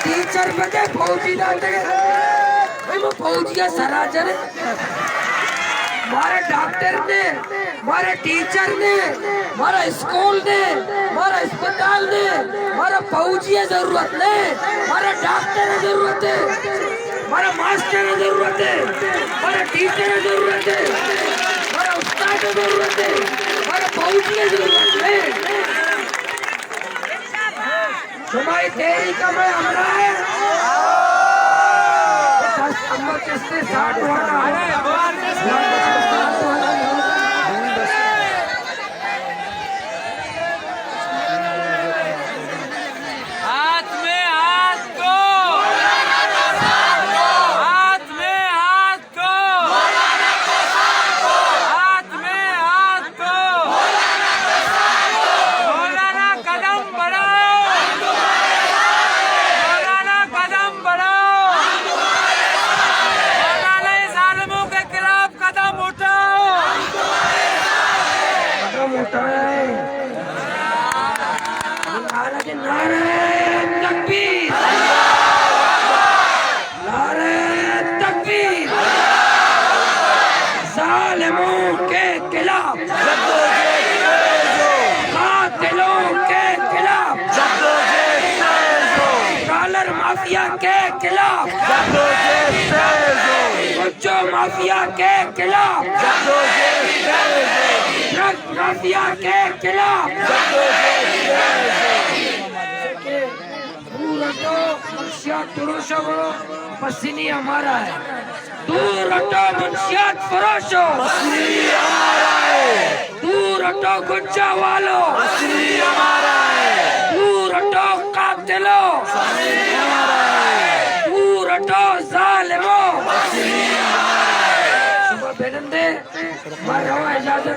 teacher बने फौजी ना भाई वो फौजी है सराजर मारे डॉक्टर ने मारे टीचर ने मारा स्कूल ने मारा अस्पताल ने मारा फौजी है जरूरत ने मारा डॉक्टर है जरूरत है मारा मास्टर है जरूरत है मारा टीचर है जरूरत है मारा उस्ताद है जरूरत है मारा फौजी है जरूरत है तुम्हारी तेरी का मैं हमरा है 10 नंबर किसने 60 वाला माफिया के खिलाफ गुच्चो माफिया के खिलाफ ड्रग माफिया के खिलाफ दूर हटो मुंशियात फरोशो पसीनी हमारा है दूर हटो मुंशियात फरोशो पसीनी हमारा है दूर हटो गुच्चा वालो पसीनी हमारा है दूर हटो कातिलो पसीनी हमारा है दूर हटो जालिमो पसीनी हमारा है सुबह बेनंदे मारो इजाजत